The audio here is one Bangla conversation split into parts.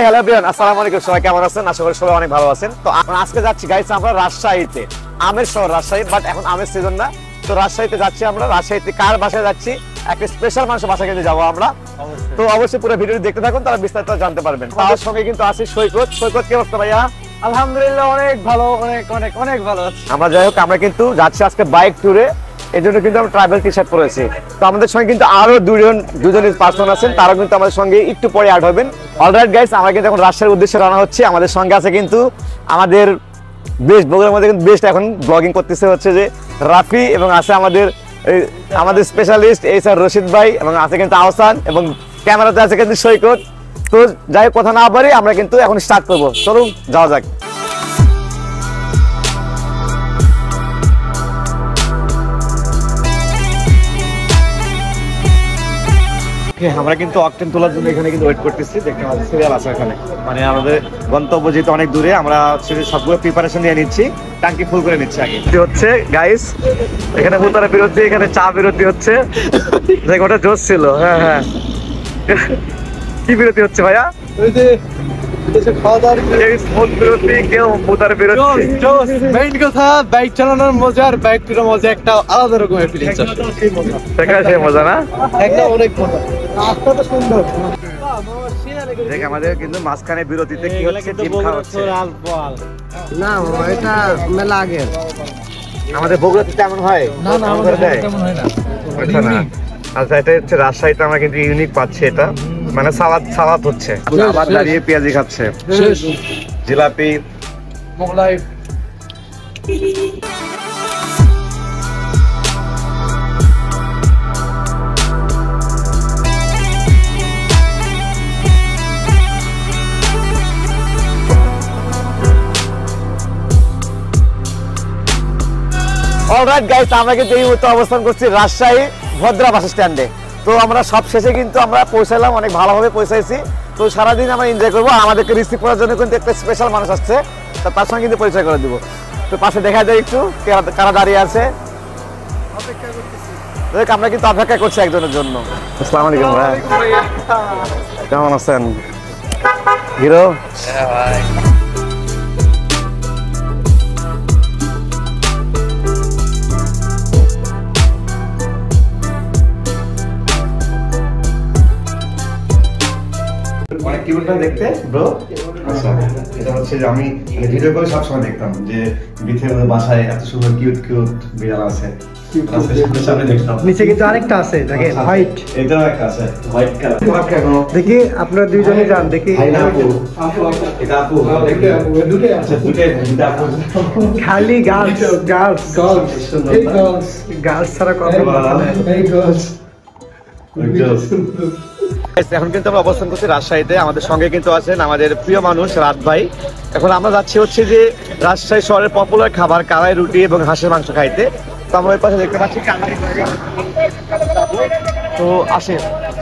হ্যালো এভরিওয়ান, আসসালামু আলাইকুম। সবাই কেমন আছেন? আশা করি সবাই অনেক ভালো আছেন। তো আমরা আজকে যাচ্ছি গাইস আমরা রাজশাহীতে, আমের শহর রাজশাহী, বাট এখন আমের সিজন না। তো রাজশাহীতে যাচ্ছি আমরা। রাজশাহীতে কার বাসায় যাচ্ছি? একটা স্পেশাল মানুষের বাসায় কিন্তু যাবো আমরা। তো অবশ্যই পুরো ভিডিওটি দেখতে থাকুন, তারা বিস্তারিত জানতে পারবেন। তার সঙ্গে কিন্তু আছে সৈকত। সৈকত কি অবস্থা ভাইয়া? আলহামদুলিল্লাহ অনেক ভালো, অনেক অনেক অনেক ভালো আছে। আমরা যাই হোক, আমরা কিন্তু যাচ্ছি আজকে বাইক ট্যুরে, এই জন্য কিন্তু আমরা ট্রাভেল টি শার্ট পরেছি। তো আমাদের সঙ্গে কিন্তু আরো দুজন পার্সন আছেন, তারাও কিন্তু আমাদের সঙ্গে একটু পরে অ্যাড হবেন। অলরাইট গাইস, আমরা কিন্তু এখন রাজশাহীর উদ্দেশ্যে রওনা হচ্ছে। আমাদের সঙ্গে আছে কিন্তু আমাদের বেস্ট ব্লগের মধ্যে কিন্তু বেস্ট এখন ব্লগিং করতেছে হচ্ছে যে রাফি, এবং আছে আমাদের স্পেশালিস্ট এই স্যার রশিদ ভাই, এবং আছে কিন্তু আহসান, এবং ক্যামেরাতে আছে কিন্তু সৈকত। তো যাই কথা না পারি, আমরা কিন্তু এখন স্টার্ট করবো। চলুন যাওয়া যাক। আমরা কিন্তু অকটেন তোলার জন্য এখানে কিন্তু ওয়েট করতেছি। দেখতে আমাদের সিরিয়াল আছে এখানে, মানে আমাদের গন্তব্য যেহেতু অনেক দূরে, আমরা সবগুলো প্রিপারেশন নিয়ে নিচ্ছি, ট্যাঙ্কি ফুল করে নিচ্ছি আগে। হচ্ছে গাইস, এখানে হুতারা বিরতি, এখানে চা বিরতি হচ্ছে, ওটা জোশ ছিল। হ্যাঁ হ্যাঁ, কি বিরতি হচ্ছে ভাইয়া? মেইন কথা বাইক চালানোর মজা আর বাইক টুরের মজা একটা আলাদা রকমের ফিলিংস আছে। সেই মজা না, একদম অনেক মজা। রাস্তাটা সুন্দর। আমাদের কিন্তু মাঝখানে বিরতিতে কি হচ্ছে? ডিম খাওয়া হচ্ছে। না এটা মেলা আগে আমাদের বগুড়াতে তেমন হয় না, না আমাদের তেমন হয় না। আচ্ছা, এটা হচ্ছে রাজশাহীতে আমরা কিন্তু ইউনিক পাচ্ছি। এটা মানে সালাদ হচ্ছে, আবার দাঁড়িয়ে পেঁয়াজি খাচ্ছে, জিলাপি, মোগলাই। অলরাইট গাইস, আমরা কিন্তু এই মুহূর্তে অবস্থান করছি রাজশাহী ভদ্রা বাস স্ট্যান্ডে। তো আমরা সব শেষে কিন্তু আমরা পৌঁছালাম, অনেক ভালোভাবে পৌঁছাইছি। তো সারাদিন আমরা এনজয় করবো। আমাদেরকে রিসিভ করার জন্য কিন্তু একটা স্পেশাল মানুষ আসছে, তার সঙ্গে কিন্তু পরিচয় করে দিব। তো পাশে দেখা যায় একটু কারা দাঁড়িয়ে আছে, আমরা কিন্তু অপেক্ষা করছি একজনের জন্য। আসসালামু আলাইকুম ভাই, কেমন আছেন? হিরো অনেক কিউট না দেখতে ব্রো? আচ্ছা, এটা হচ্ছে যে আমি ভিডিও করে সবসময় দেখতাম যে বিথের বাসায় এত সুন্দর কিউট বিড়াল আছে। নিচে কিন্তু আরেকটা আছে, দেখে হোয়াইট। এটাও একটা আছে হোয়াইট কালার। কেন দেখি আপনারা দুইজনে যান, দেখি এটা আপু, দুটো আছে, দুটো আপু। খালি গার্লস ছাড়া কথা বলা না। এখন কিন্তু আমরা অবস্থান করছি রাজশাহীতে। আমাদের সঙ্গে কিন্তু আছেন আমাদের প্রিয় মানুষ রাত ভাই। এখন আমরা যাচ্ছি হচ্ছে যে রাজশাহী শহরের পপুলার খাবার কালাই রুটি এবং হাঁসের মাংস খাইতে। তো আমরা ওই পাশে দেখতে পাচ্ছি কালাই। তো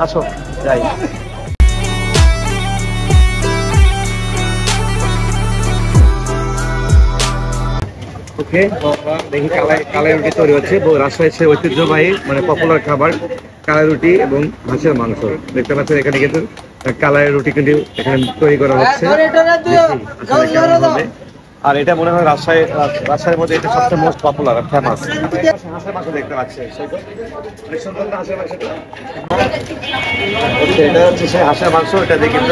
আসো যাই। ওকে, দেখি কালাই রুটি তৈরি হচ্ছে। রাজশাহীর ঐতিহ্যবাহী মানে পপুলার খাবার কালাই রুটি এবং হাঁসের মাংস। দেখতে পাচ্ছেন এখানে কিন্তু কালাই রুটি কিন্তু এখানে তৈরি করা হচ্ছে। আর এটা মনে হয় রাজশাহীর মধ্যে এটা সবচেয়ে মোস্ট পপুলার আর ফেমাস। হাঁসের মাংস দেখতে পাচ্ছি, এটা হচ্ছে সেই হাঁসের মাংস। এটা দিয়ে কিন্তু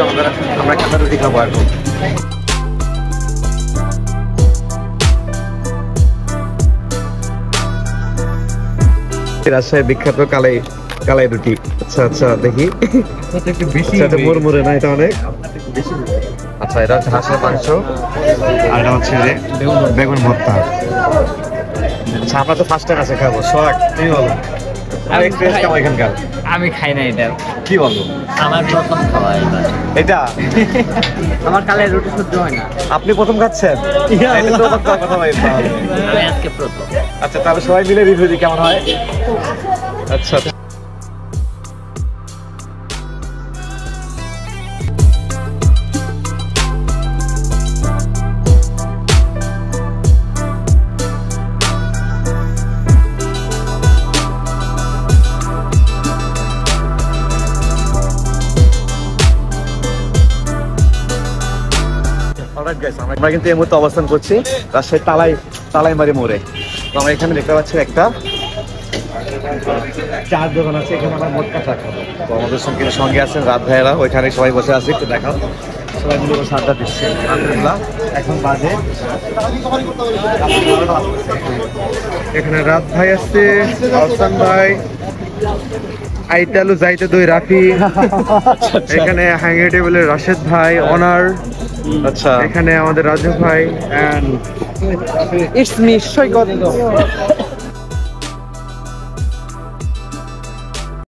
আমরা কালাই রুটি খাবো এখন। রাজশাহীর বিখ্যাত কালাই রুটি। আচ্ছা দেখি, মুরমুরে না, এটা অনেক। আচ্ছা, এটা হচ্ছে হাঁসের মাংস, আর এটা হচ্ছে যে বেগুন ভর্তা। আচ্ছা, আমরা তো ফার্স্ট টাইম আছে খাবো। সোহাগ, তুমি বলো আর এক্সপেরিয়েন্স কেমন এখানকার? আমি খাই না এটা। কি বলবো? আমার প্রথম খাওয়া এটা। আমার কালাই রুটি সহ্য হয় না। আপনি প্রথম খাচ্ছেন? কথা বলি, আমি আজকে প্রথম। আচ্ছা, তাহলে সবাই মিলে রিভিউ দিই কেমন হয়। আচ্ছা, অলরাইট গাইস, আমরা কিন্তু এই মুহূর্তে অবস্থান করছি রাজশাহী তালাইমারি মোড়ে। তো আমরা এখানে দেখতে পাচ্ছি একটা চার দোকান আছে, এখানে আমার মোটকা চা খাবো। তো আমাদের সঙ্গে আছেন রাত ভাইয়েরা, ওইখানে সবাই বসে আছে, একটু দেখাও। সবাই মিলে বসে আড্ডা দিচ্ছে। আলহামদুলিল্লাহ এখন বাজে এখানে রাত ভাই আছে, আহসান ভাই, আইতালু যাইতে দই রাফি, এখানে হ্যাঙ্গিং টেবিলের রাশেদ ভাই, অনার, আচ্ছা এখানে আমাদের রাজু ভাই, এন্ড ইটস মি সৈকত।